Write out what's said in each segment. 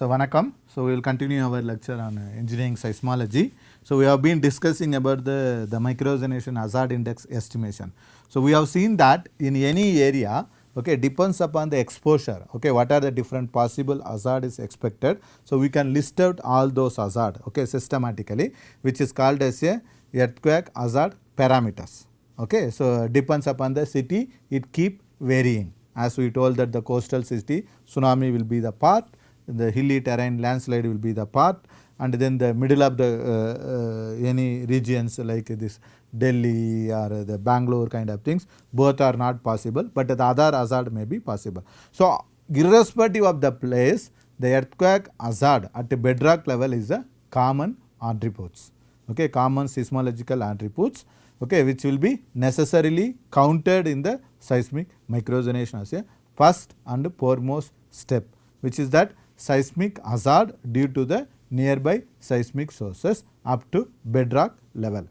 So, Vanakkam. So, we will continue our lecture on engineering seismology. So, we have been discussing about the microresonation hazard index estimation. So, we have seen that in any area, okay, depends upon the exposure, okay, what are the different possible hazard is expected. So, we can list out all those hazard, okay, systematically, which is called as a earthquake hazard parameters, okay. So, depends upon the city, it keep varying. As we told that the coastal city, tsunami will be the part, the hilly terrain landslide will be the part, and then the middle of the any regions like this Delhi or the Bangalore kind of things, both are not possible, but the other hazard may be possible. So, irrespective of the place, the earthquake hazard at the bedrock level is a common attributes, okay, common seismological attributes, okay, which will be necessarily counted in the seismic microresonation as a first and foremost step, which is that seismic hazard due to the nearby seismic sources up to bedrock level.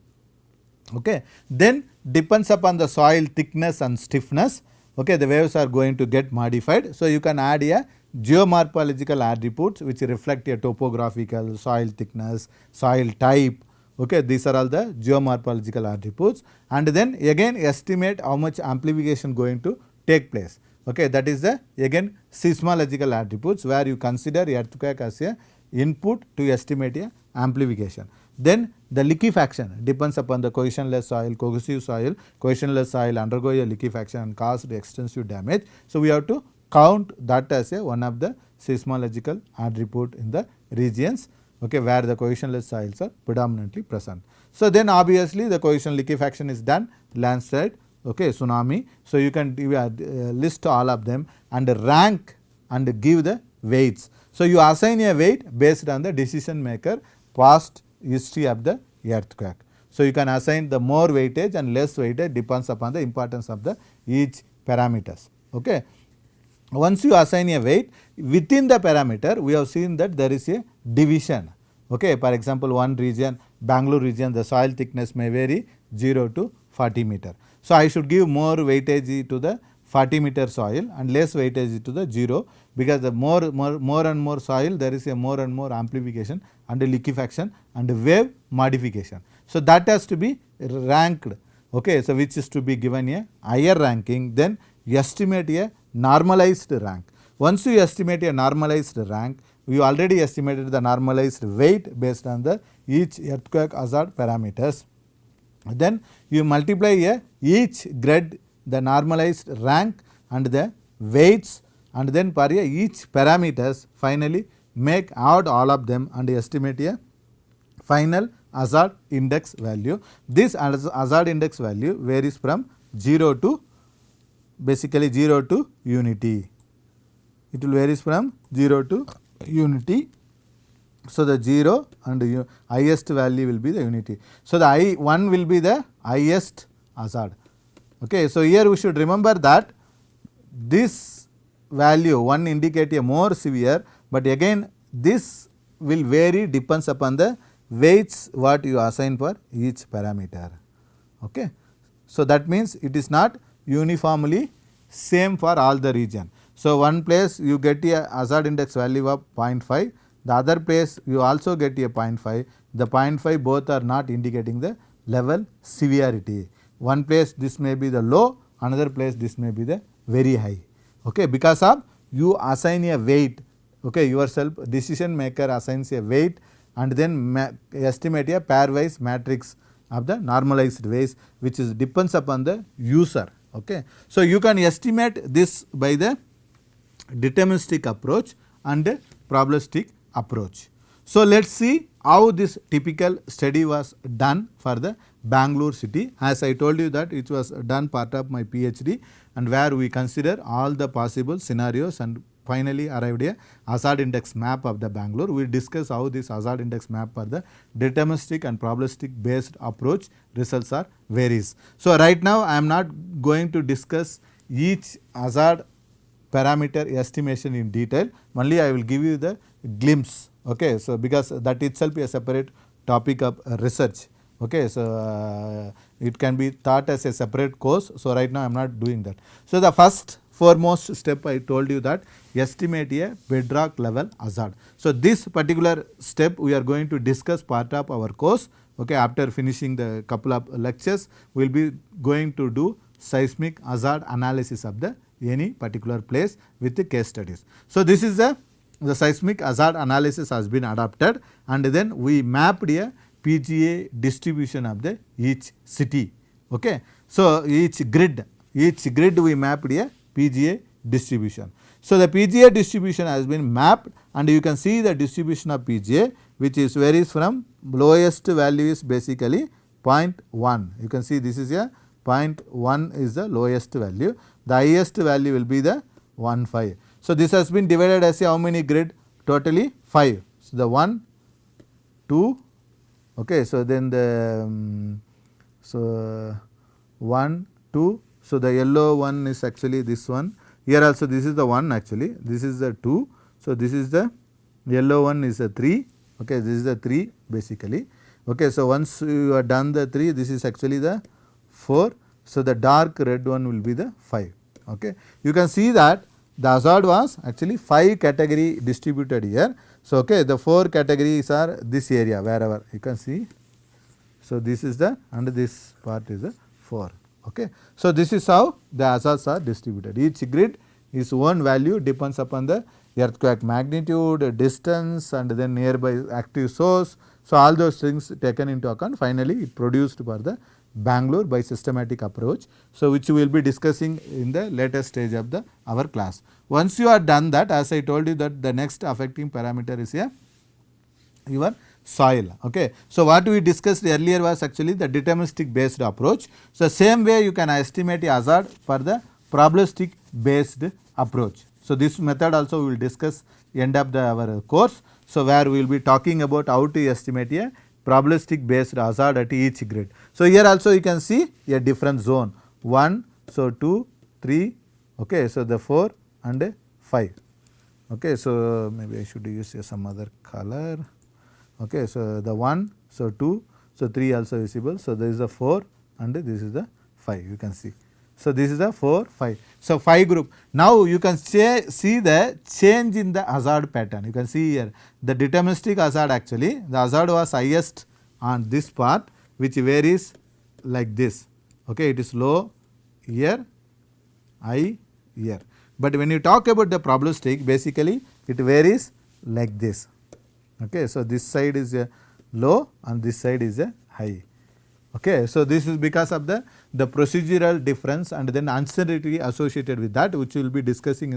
Okay. Then depends upon the soil thickness and stiffness, okay, the waves are going to get modified. So, you can add a geomorphological attributes which reflect a topographical, soil thickness, soil type, okay, these are all the geomorphological attributes, and then again estimate how much amplification going to take place, okay, that is the again seismological attributes where you consider earthquake as a input to estimate a amplification. Then the liquefaction depends upon the cohesionless soil, cohesive soil, cohesionless soil undergo a liquefaction and cause extensive damage. So, we have to count that as a one of the seismological attribute in the regions, okay, where the cohesionless soils are predominantly present. So, then obviously the cohesion liquefaction is done, landslide, okay, tsunami. So, you can list all of them and rank and give the weights. So, you assign a weight based on the decision maker past history of the earthquake. So, you can assign the more weightage and less weightage depends upon the importance of the each parameters. Okay. Once you assign a weight within the parameter, we have seen that there is a division. Okay. For example, one region, Bangalore region, the soil thickness may vary 0 to 40 meter. So, I should give more weightage to the 40 meter soil and less weightage to the 0, because the more and more soil, there is a more and more amplification and liquefaction and wave modification. So, that has to be ranked, okay. So, which is to be given a higher ranking, then you estimate a normalized rank. Once you estimate a normalized rank, you already estimated the normalized weight based on the each earthquake hazard parameters. Then you multiply each grade the normalized rank and the weights, and then for each parameters finally make out all of them and estimate a final hazard index value. This hazard index value varies from 0 to basically 0 to unity. It will varies from 0 to unity. So, the 0 and highest value will be the unity. So, the I1 will be the highest hazard. Okay. So, here we should remember that this value 1 indicate a more severe, but again this will vary depends upon the weights what you assign for each parameter. Okay. So, that means it is not uniformly same for all the region. So, one place you get a hazard index value of 0.5, the other place you also get a 0.5, the 0.5 both are not indicating the level severity. One place this may be the low, another place this may be the very high, okay, because of you assign a weight, okay, yourself decision maker assigns a weight and then estimate a pairwise matrix of the normalized ways, which is depends upon the user. Okay. So, you can estimate this by the deterministic approach and probabilistic approach. So, let us see how this typical study was done for the Bangalore city. As I told you that it was done part of my PhD, and where we consider all the possible scenarios and finally arrived a hazard index map of the Bangalore. We discuss how this hazard index map for the deterministic and probabilistic based approach results are varies. So, right now I am not going to discuss each hazard parameter estimation in detail, only I will give you the glimpse. Okay. So, because that itself is a separate topic of research. Okay. So, it can be taught as a separate course. So, right now I am not doing that. So, the first foremost step I told you that estimate a bedrock level hazard. So, this particular step we are going to discuss part of our course. Okay, after finishing the couple of lectures, we will be going to do seismic hazard analysis of the any particular place with the case studies. So, this is the seismic hazard analysis has been adopted, and then we mapped a PGA distribution of the each city. Okay. So, each grid we mapped a PGA distribution. So, the PGA distribution has been mapped, and you can see the distribution of PGA, which is varies from lowest value is basically 0.1. You can see this is a 0.1 is the lowest value, the highest value will be the 1.5. So, this has been divided as a how many grid? Totally 5. So, the 1, 2, okay. So, then the so 1, 2. So, the yellow one is actually this one. Here also this is the 1 actually, this is the 2. So, this is the yellow one is a 3. Okay, this is the 3 basically. Okay, so once you are done the 3, this is actually the 4. So, the dark red one will be the 5. Okay, you can see that the hazard was actually 5 category distributed here. So, okay, the 4 categories are this area wherever you can see. So, this is the and this part is the 4. Okay. So, this is how the hazards are distributed. Each grid is one value depends upon the earthquake magnitude, distance, and then nearby active source. So, all those things taken into account, finally it produced for the Bangalore by systematic approach. So, which we will be discussing in the later stage of the our class. Once you are done that, as I told you that the next affecting parameter is here your soil. Okay. So, what we discussed earlier was actually the deterministic based approach. So, same way you can estimate a hazard for the probabilistic based approach. So, this method also we will discuss end of our course. So, where we will be talking about how to estimate a probabilistic based hazard at each grid. So, here also you can see a different zone 1, so 2, 3, okay. So, the 4 and 5. Okay. So, maybe I should use some other color. Okay. So, the 1, so 2, so 3 also visible. So, this is the 4 and this is the 5 you can see. So, this is the 4, 5. So, 5 group. Now, you can see the change in the hazard pattern. You can see here the deterministic hazard actually the hazard was highest on this part, which varies like this. Okay. It is low here, high here. But when you talk about the probabilistic, basically it varies like this. Okay. So, this side is a low and this side is a high. Okay. So, this is because of the procedural difference and then uncertainty associated with that, which we will be discussing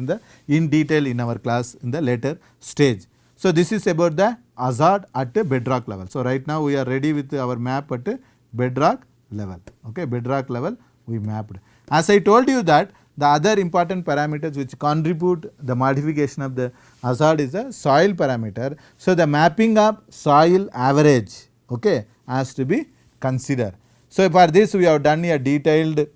in detail in our class in the later stage. So, this is about the hazard at a bedrock level. So, right now we are ready with our map at a bedrock level. Okay. Bedrock level we mapped. As I told you that the other important parameters which contribute the modification of the hazard is the soil parameter. So, the mapping of soil average, okay, has to be considered. So, for this we have done a detailed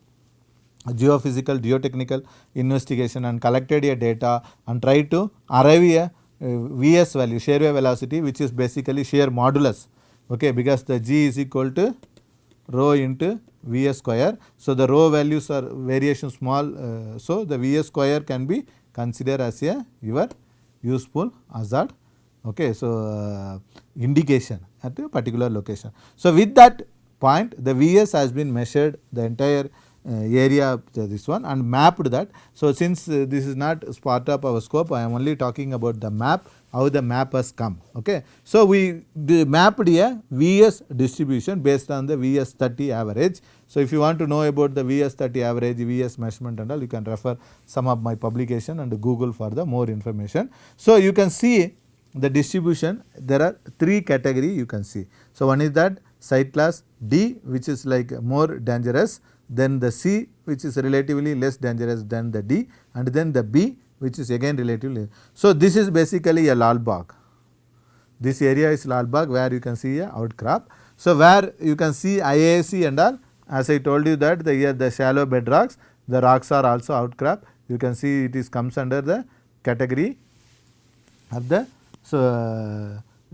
geophysical geotechnical investigation and collected a data and tried to arrive a Vs value, shear wave velocity, which is basically shear modulus, okay, because the G is equal to rho into Vs square. So, the rho values are variation small. So, the Vs square can be considered as a your useful hazard, okay. So, indication at a particular location. So, with that point the Vs has been measured the entire area of this one and mapped that. So, since this is not part of our scope, I am only talking about the map, how the map has come. Okay. So, we mapped a Vs distribution based on the Vs 30 average. So, if you want to know about the Vs 30 average, Vs measurement and all, you can refer some of my publication and Google for the more information. So, you can see the distribution, there are 3 category you can see. So, one is that site class D, which is like more dangerous, then the C, which is relatively less dangerous than the D, and then the B, which is again relatively. So, this is basically a Lalbagh. This area is Lalbagh where you can see a outcrop. So, where you can see IAC and all, as I told you that the shallow bedrocks, the rocks are also outcrop. You can see it is comes under the category of the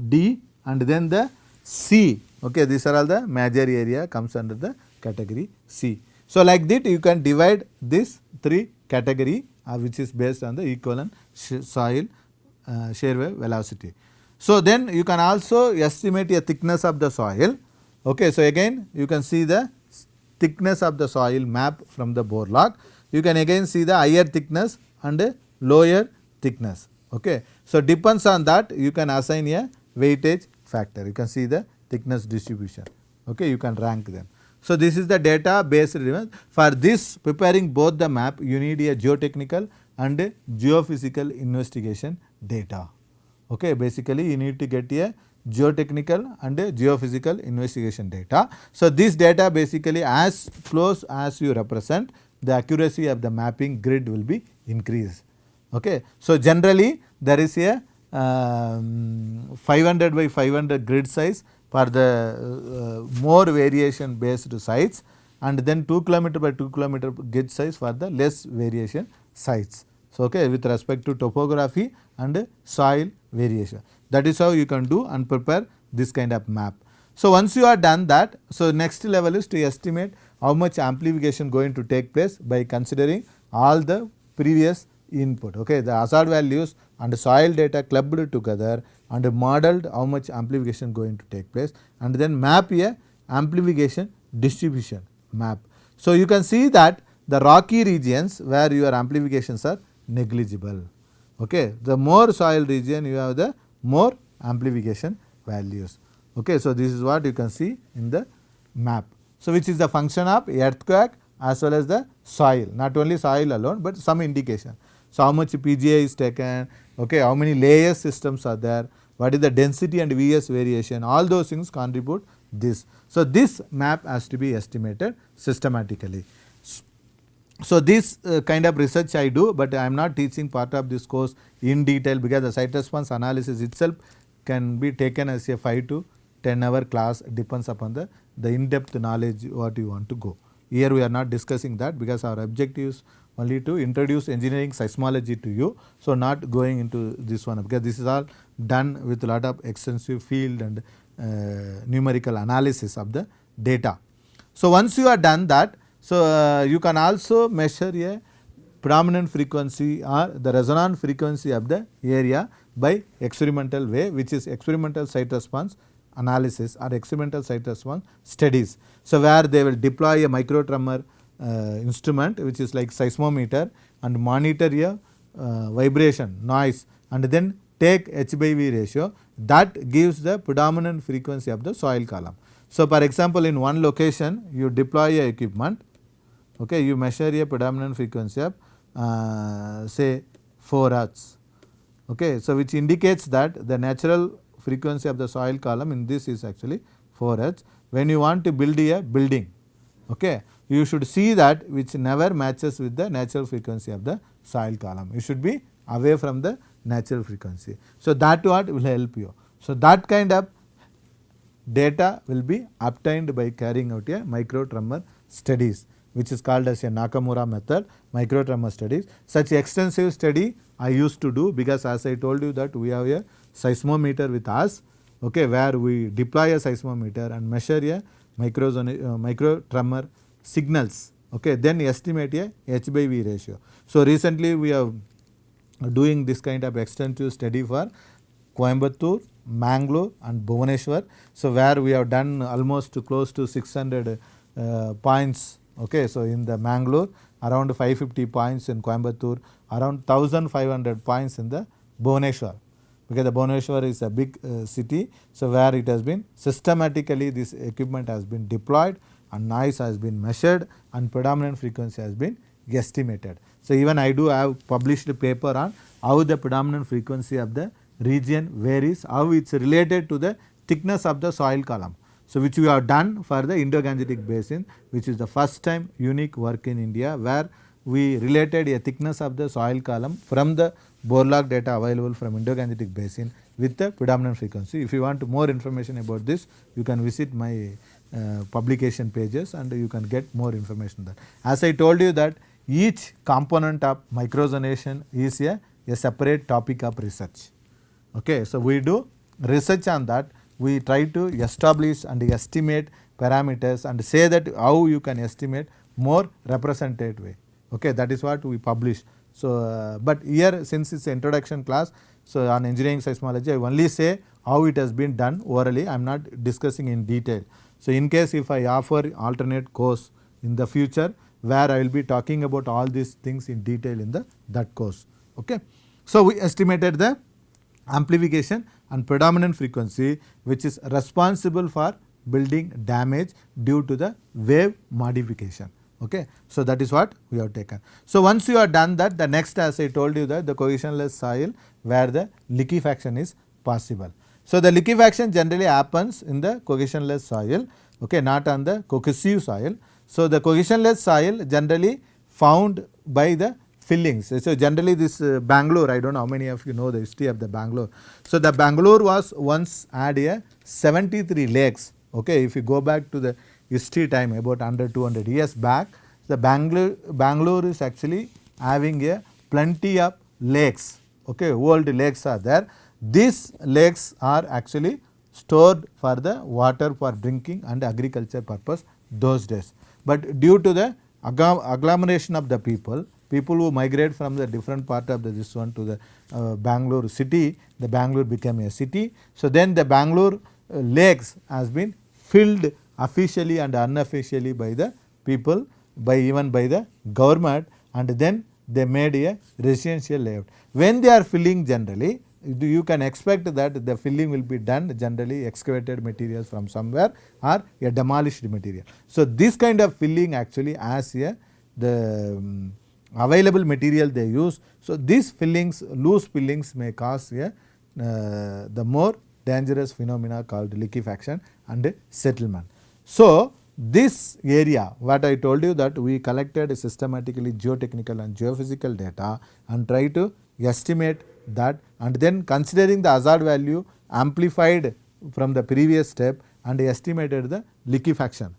D and then the C. Okay, these are all the major area comes under the category C. So, like that you can divide this 3 category which is based on the equivalent soil shear wave velocity. So then you can also estimate a thickness of the soil. Okay, so again you can see the thickness of the soil map from the bore log. You can again see the higher thickness and lower thickness. Okay, so depends on that you can assign a weightage factor. You can see the thickness distribution. Okay, you can rank them. So this is the data based driven. For this preparing both the map, you need a geotechnical and geophysical investigation data. Okay, basically you need to get a geotechnical and geophysical investigation data. So this data basically as close as you represent, the accuracy of the mapping grid will be increased. Okay, so generally there is a 500 by 500 grid size for the more variation based sites, and then 2 km by 2 km grid size for the less variation sites. So, okay, with respect to topography and soil variation, that is how you can do and prepare this kind of map. So, once you are done that, so next level is to estimate how much amplification going to take place by considering all the previous input. Okay, the hazard values and soil data clubbed together and modeled how much amplification going to take place, and then map a amplification distribution map. So, you can see that the rocky regions where your amplifications are negligible. Okay, the more soil region you have, the more amplification values. Okay, so this is what you can see in the map. So, which is the function of earthquake as well as the soil, not only soil alone, but some indication. So, how much PGI is taken, okay, how many layers systems are there, what is the density and VS variation, all those things contribute this. So, this map has to be estimated systematically. So, this kind of research I do, but I am not teaching part of this course in detail, because the site response analysis itself can be taken as a 5 to 10 hour class, depends upon the in-depth knowledge what you want to go. Here we are not discussing that, because our objective is only to introduce engineering seismology to you. So, not going into this one, because this is all done with a lot of extensive field and numerical analysis of the data. So, once you are done that, so you can also measure a predominant frequency or the resonant frequency of the area by experimental way, which is experimental site response analysis or experimental site response studies. So, where they will deploy a micro tremor instrument, which is like seismometer, and monitor a vibration noise, and then take H/V ratio, that gives the predominant frequency of the soil column. So, for example, in one location you deploy a equipment, okay, you measure a predominant frequency of say 4 Hz, okay, so which indicates that the natural frequency of the soil column in this is actually 4 Hz. When you want to build a building, okay, you should see that which never matches with the natural frequency of the soil column. You should be away from the natural frequency. So, that what will help you. So, that kind of data will be obtained by carrying out a micro tremor studies, which is called as a Nakamura method, micro tremor studies. Such extensive study I used to do, because as I told you that we have a seismometer with us, okay, where we deploy a seismometer and measure a micro tremor signals, okay, then estimate a H/V ratio. So, recently we are doing this kind of extensive study for Coimbatore, Mangalore and Bhubaneswar. So, where we have done almost close to 600 points, okay. So, in the Mangalore, around 550 points in Coimbatore, around 1500 points in the Bhubaneswar, because the Bhubaneswar is a big city. So, where it has been systematically this equipment has been deployed and noise has been measured and predominant frequency has been estimated. So, even I do have published a paper on how the predominant frequency of the region varies, how it is related to the thickness of the soil column. So, which we have done for the Indo-Gangetic Basin, which is the first time unique work in India, where we related a thickness of the soil column from the bore log data available from Indo-Gangetic Basin with the predominant frequency. If you want more information about this, you can visit my publication pages and you can get more information there. As I told you that each component of microzonation is a separate topic of research. Okay, so, we do research on that, we try to establish and estimate parameters and say that how you can estimate more representative way. Okay, that is what we publish. So, but here since it's introduction class, so on engineering seismology I only say how it has been done orally, I am not discussing in detail. So, in case if I offer alternate course in the future where I will be talking about all these things in detail in that course. Okay. So, we estimated the amplification and predominant frequency which is responsible for building damage due to the wave modification. Okay. So, that is what we have taken. So, once you have done that, the next, as I told you, that the cohesionless soil where the liquefaction is possible. So, the liquefaction generally happens in the cohesionless soil, okay, not on the cohesive soil. So, the cohesionless soil generally found by the fillings. So, generally this Bangalore, I do not know how many of you know the history of the Bangalore. So, the Bangalore was once had a 73 lakes. Okay, if you go back to the history time about 100-200 years back, the Bangalore is actually having a plenty of lakes. Okay, old lakes are there. These lakes are actually stored for the water for drinking and agriculture purpose those days. But due to the agglomeration of the people who migrate from the different part of this one to the Bangalore city, the Bangalore became a city. So, then the Bangalore lakes has been filled officially and unofficially by the people, even by the government, and then they made a residential layout. When they are filling generally, you can expect that the filling will be done generally excavated materials from somewhere or a demolished material. So, this kind of filling actually as the available material they use. So, these fillings, loose fillings may cause the more dangerous phenomena called liquefaction and settlement. So, this area what I told you that we collected systematically geotechnical and geophysical data and try to estimate that, and then considering the hazard value amplified from the previous step and estimated the liquefaction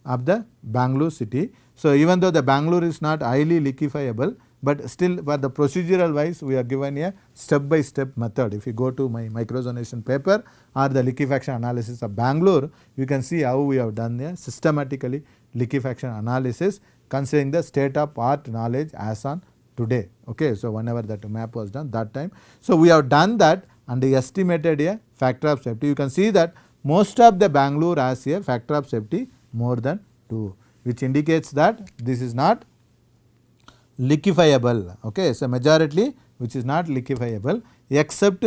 of the Bangalore city. So, even though the Bangalore is not highly liquefiable, but still for the procedural wise we are given a step by step method. If you go to my microzonation paper or the liquefaction analysis of Bangalore, you can see how we have done a systematically liquefaction analysis considering the state of art knowledge as on today. Okay. So, whenever that map was done that time. So, we have done that and estimated a factor of safety. You can see that most of the Bangalore has a factor of safety more than 2, which indicates that this is not liquefiable. Okay. So, majority which is not liquefiable except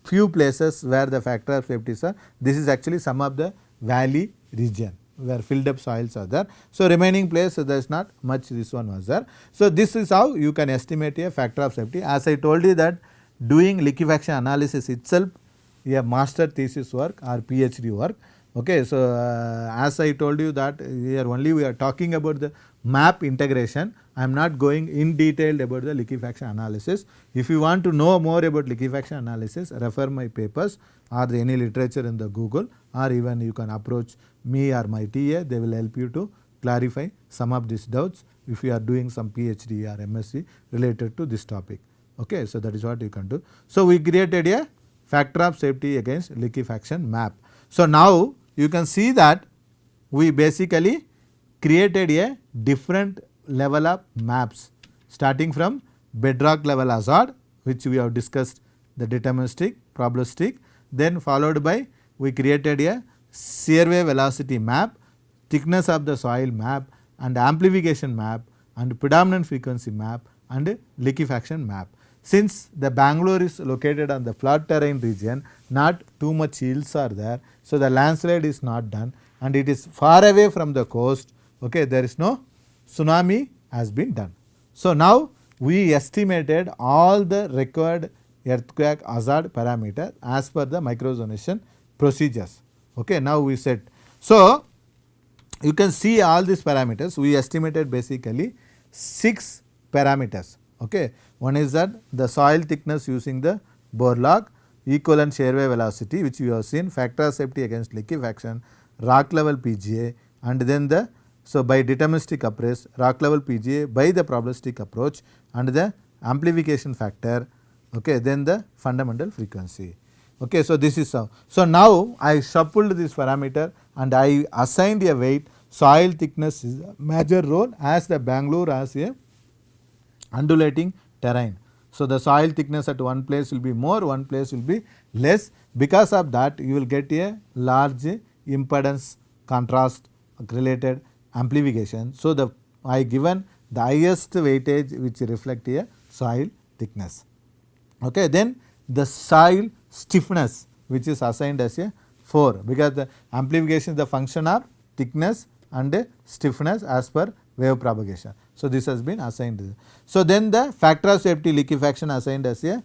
few places where the factor of safety is. This is actually some of the valley region where filled up soils are there. So, remaining place there is not much, this one was there. So, this is how you can estimate a factor of safety. As I told you that doing liquefaction analysis itself a master thesis work or PhD work. Okay. So, as I told you that here only we are talking about the map integration. I am not going in detail about the liquefaction analysis. If you want to know more about liquefaction analysis, refer my papers or any literature in the Google, or even you can approach me or my TA, they will help you to clarify some of these doubts if you are doing some PhD or MSc related to this topic. Okay. So, that is what you can do. So, we created a factor of safety against liquefaction map. So, now you can see that we basically created a different level of maps starting from bedrock level hazard, which we have discussed the deterministic, probabilistic, then followed by we created a shear wave velocity map, thickness of the soil map, and amplification map, and predominant frequency map, and liquefaction map. Since the Bangalore is located on the flat terrain region, not too much hills are there. So, the landslide is not done and it is far away from the coast. Okay, there is no tsunami has been done. So, now we estimated all the required earthquake hazard parameter as per the microzonation procedures. Okay, now we set. So, you can see all these parameters. We estimated basically 6 parameters. Okay. One is that the soil thickness using the bore log, equivalent shear wave velocity which we have seen, factor of safety against liquefaction, rock level PGA, and then the, so by deterministic approach, rock level PGA by the probabilistic approach, and the amplification factor, okay, then the fundamental frequency. Okay, so, this is how. So, now I shuffled this parameter and I assigned a weight. Soil thickness is a major role as the Bangalore has a undulating terrain. So the soil thickness at one place will be more, one place will be less. Because of that, you will get a large impedance contrast related amplification. So the I given the highest weightage which reflect a soil thickness. Okay, then the soil stiffness which is assigned as a 4, because the amplification is the function of thickness and stiffness as per wave propagation. So this has been assigned. So then the factor of safety liquefaction assigned as a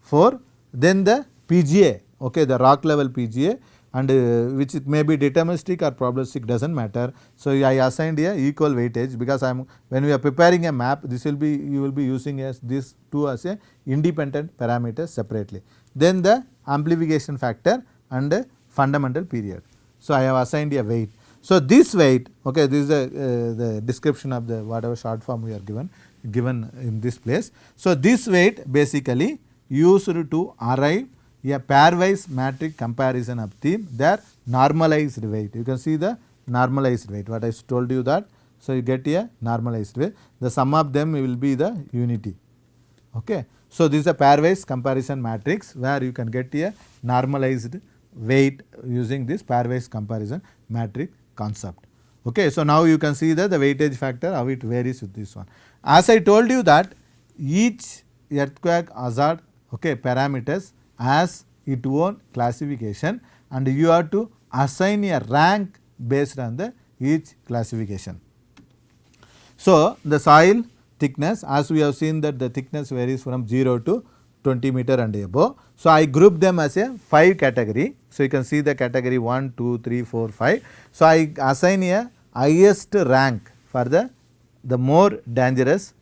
4. Then the PGA, okay, the rock level PGA, and which it may be deterministic or probabilistic, doesn't matter. So I assigned a equal weightage, because when we are preparing a map, this will be, you will be using as these two as a independent parameters separately. Then the amplification factor and fundamental period. So I have assigned a weight. So this weight, okay, this is the description of the whatever short form we are given in this place. So this weight basically used to arrive a pairwise matrix comparison of their normalized weight. You can see the normalized weight, what I told you that. So you get a normalized weight, the sum of them will be the unity. Okay. So this is a pairwise comparison matrix where you can get a normalized weight using this pairwise comparison matrix concept. Okay. So now you can see that the weightage factor, how it varies with this one. As I told you that each earthquake hazard, okay, parameters has its own classification, and you have to assign a rank based on the each classification. So the soil thickness, as we have seen that the thickness varies from 0 to 20 meter and above. So I group them as a 5 category. So you can see the category 1, 2, 3, 4, 5. So I assign a highest rank for the more dangerous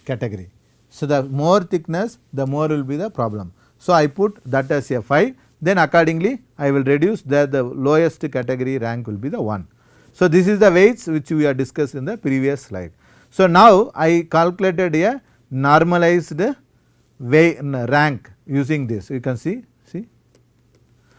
category. So the more thickness, the more will be the problem. So I put that as a 5, then accordingly I will reduce the lowest category rank will be the 1. So this is the weights which we have discussed in the previous slide. So now I calculated a normalized rank using this, you can see.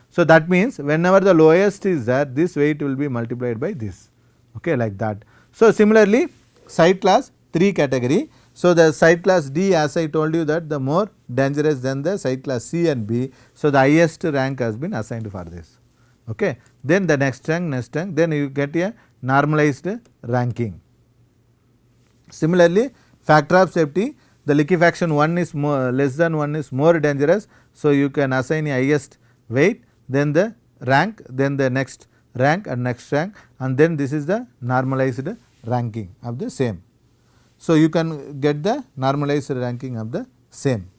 So that means whenever the lowest is there, this weight will be multiplied by this, okay, like that. So similarly site class 3 category. So the site class D, as I told you that the more dangerous than the site class C and B. So the highest rank has been assigned for this. Okay. Then the next rank, then you get a normalized ranking. Similarly factor of safety, the liquefaction 1 is more, less than 1 is more dangerous. So you can assign a highest weight, then the rank, then the next rank and next rank, and then this is the normalized ranking of the same. So you can get the normalized ranking of the same.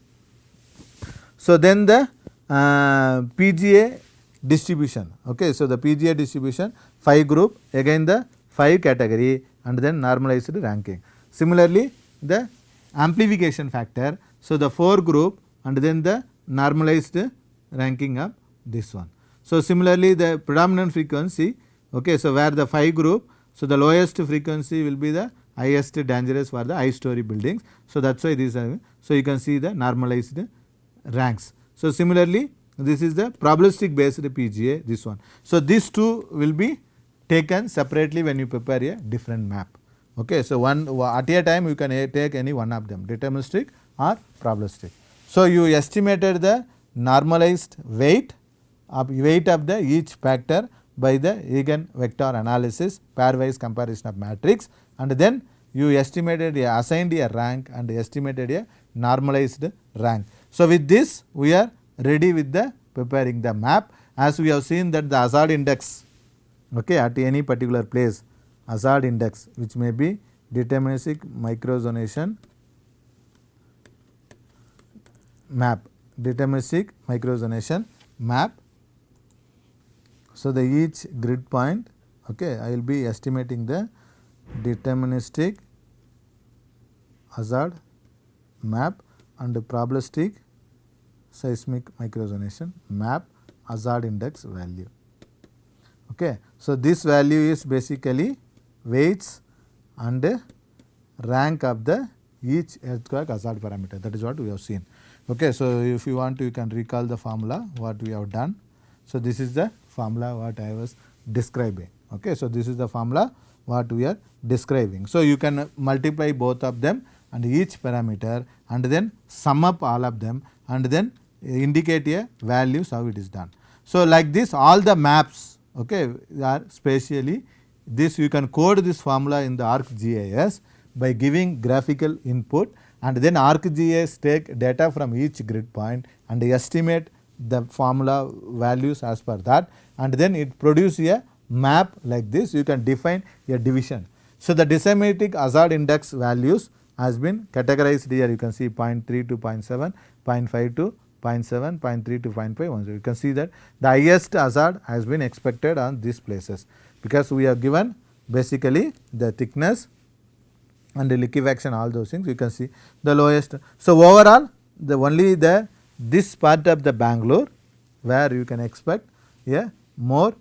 So then the PGA distribution, okay. So the PGA distribution 5 group, again the 5 category, and then normalized ranking. Similarly the amplification factor, so the 4 group and then the normalized ranking of this one. So similarly the predominant frequency, okay, so where the 5 group, so the lowest frequency will be the highest dangerous for the high story buildings. So that is why these are, so you can see the normalized ranks. So similarly this is the probabilistic based PGA, this one. So these two will be taken separately when you prepare a different map. Okay. So one at a time you can take any one of them, deterministic or probabilistic. So you estimated the normalized weight of the each factor by the eigenvector analysis, pairwise comparison of matrix, and then you estimated assigned a rank and estimated a normalized rank. So with this we are ready with the preparing the map. As we have seen that the hazard index, okay, at any particular place, hazard index which may be deterministic micronization map, deterministic micronization map. So the each grid point, okay, I will be estimating the deterministic hazard map and probabilistic seismic micronization map hazard index value. Okay. So this value is basically weights and rank of the each earthquake hazard parameter, that is what we have seen. Okay. So if you want to, you can recall the formula what we have done. So this is the formula what I was describing. Okay. So this is the formula what we are describing. So you can multiply both of them and each parameter, and then sum up all of them, and then indicate a values how it is done. So like this all the maps, okay, are spatially, this you can code this formula in the ArcGIS by giving graphical input, and then ArcGIS take data from each grid point and estimate the formula values as per that, and then it produce a map like this. You can define a division. So the disseminating hazard index values has been categorized here. You can see 0.3 to 0.7, 0.5 to 0.7, 0.3 to 0.5. You can see that the highest hazard has been expected on these places, because we have given basically the thickness and the liquefaction, all those things. You can see the lowest. So overall, the only the this part of the Bangalore where you can expect a more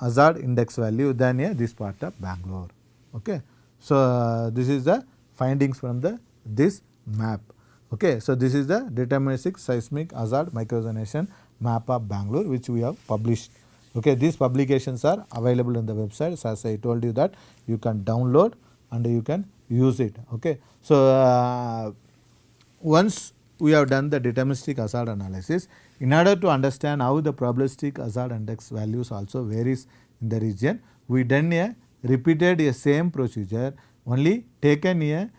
hazard index value than this part of Bangalore. Okay. So this is the findings from the this map. Okay. So this is the deterministic seismic hazard microzonation map of Bangalore, which we have published. Okay. These publications are available in the website. So as I told you that you can download and you can use it. Okay. So once we have done the deterministic hazard analysis, in order to understand how the probabilistic hazard index values also varies in the region, we done a repeated a same procedure, only taken a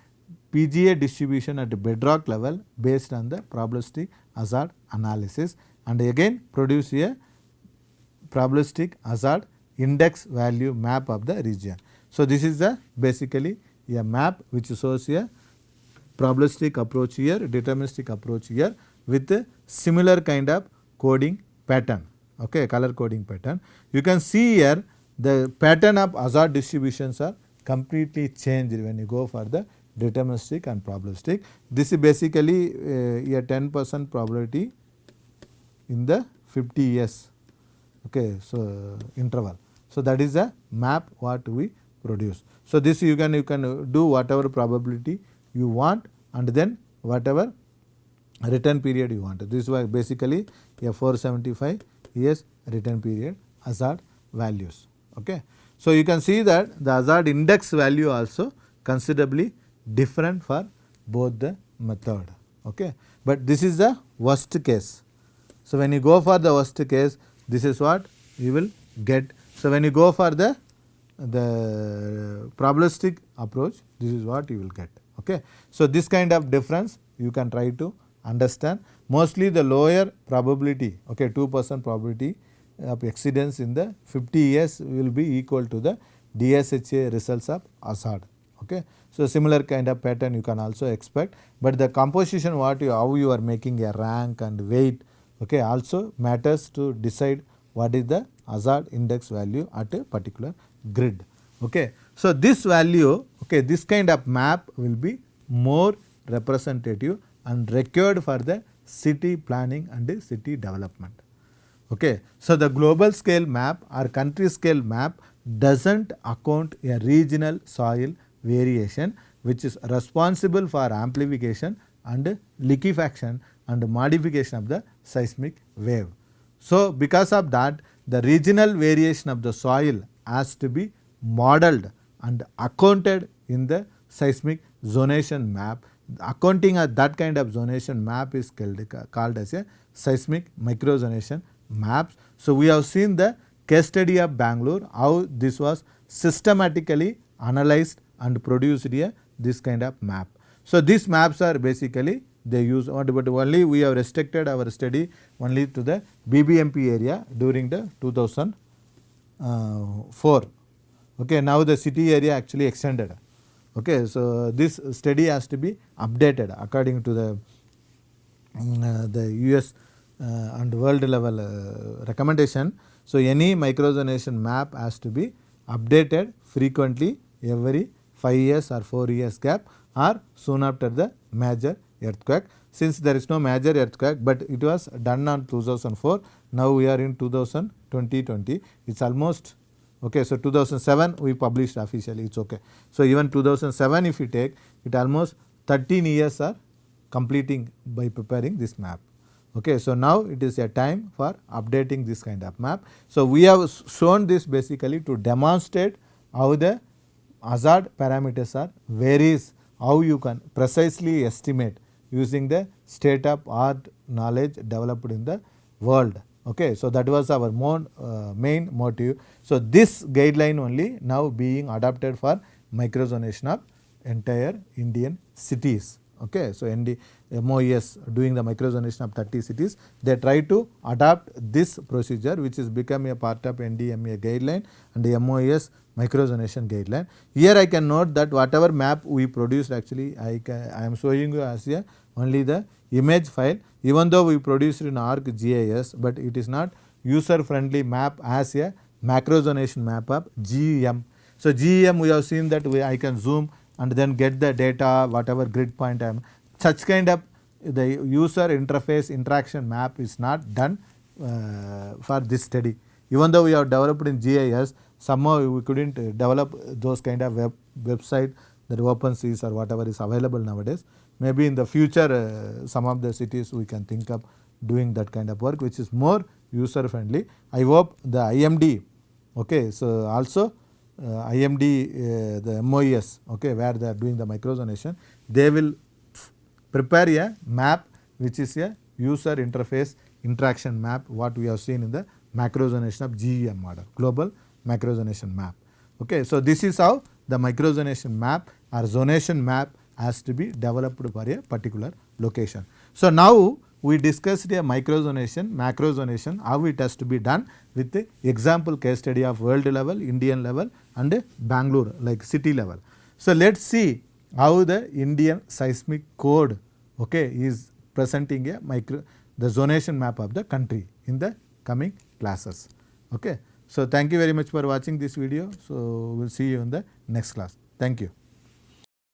PGA distribution at the bedrock level based on the probabilistic hazard analysis, and again produce a probabilistic hazard index value map of the region. So this is the basically a map which shows a probabilistic approach here, deterministic approach here, with a similar kind of coding pattern, okay, color coding pattern. You can see here the pattern of hazard distributions are completely changed when you go for the deterministic and probabilistic. This is basically a 10% probability in the 50 years, okay, so interval. So that is the map what we produce. So this you can do whatever probability you want, and then whatever return period you want. This was basically a 475 years return period hazard values. Okay. So you can see that the hazard index value also considerably different for both the method. Okay. But this is the worst case. So when you go for the worst case, this is what you will get. So when you go for the probabilistic approach, this is what you will get. Okay. So this kind of difference you can try to understand. Mostly the lower probability, okay, 2% probability of exceedance in the 50 years will be equal to the DSHA results of hazard. Okay. So similar kind of pattern you can also expect, but the composition what you, how you are making a rank and weight, okay, also matters to decide what is the hazard index value at a particular grid. Okay. So this value, okay, this kind of map will be more representative and required for the city planning and city development. Okay. So the global scale map or country scale map doesn't account a regional soil variation which is responsible for amplification and liquefaction and modification of the seismic wave. So because of that, the regional variation of the soil has to be modeled and accounted in the seismic zonation map. Accounting of that kind of zonation map is called as a seismic microzonation maps. So we have seen the case study of Bangalore, how this was systematically analyzed and produced a this kind of map. So these maps are basically they use, but only we have restricted our study only to the BBMP area during the 2004. Okay, now the city area actually extended. Okay, so this study has to be updated according to the US and world level recommendation. So any microzonation map has to be updated frequently every 5 years or 4 years gap or soon after the major earthquake. Since there is no major earthquake, but it was done on 2004, now we are in 2020. It's almost okay. So 2007 we published officially, it's okay. So even 2007 if you take, it almost 13 years are completing by preparing this map. Okay, so now it is a time for updating this kind of map. So we have shown this basically to demonstrate how the hazard parameters are varies how you can precisely estimate using the state of art knowledge developed in the world. Okay, so that was our main motive. So this guideline only now being adopted for micronization of entire Indian cities. Okay, so MOES doing the micronization of 30 cities, they try to adopt this procedure which is become a part of NDMA guideline and the MOES micronization guideline. Here I can note that whatever map we produced, actually I am showing you as a only the image file, even though we produced in ArcGIS, but it is not user friendly map as a macrozonation map of GEM. So GEM, we have seen that I can zoom and then get the data whatever grid point I am. Such kind of the user interface interaction map is not done for this study. Even though we have developed in GIS, somehow we couldn't develop those kind of website that OpenSeas or whatever is available nowadays. Maybe in the future some of the cities we can think of doing that kind of work which is more user friendly. I hope the IMD, okay, so also IMD, the MOES, okay, where they are doing the micronization, they will prepare a map which is a user interface interaction map, what we have seen in the macrozonation of GEM model, global macrozonation map. Okay, so this is how the microzonation map or zonation map has to be developed for a particular location. So now we discussed a microzonation, macrozonation, how it has to be done with the example case study of world level, Indian level and Bangalore like city level. So let's see how the Indian seismic code, okay, is presenting a the zonation map of the country in the coming classes. Okay. So thank you very much for watching this video. So we'll see you in the next class. Thank you.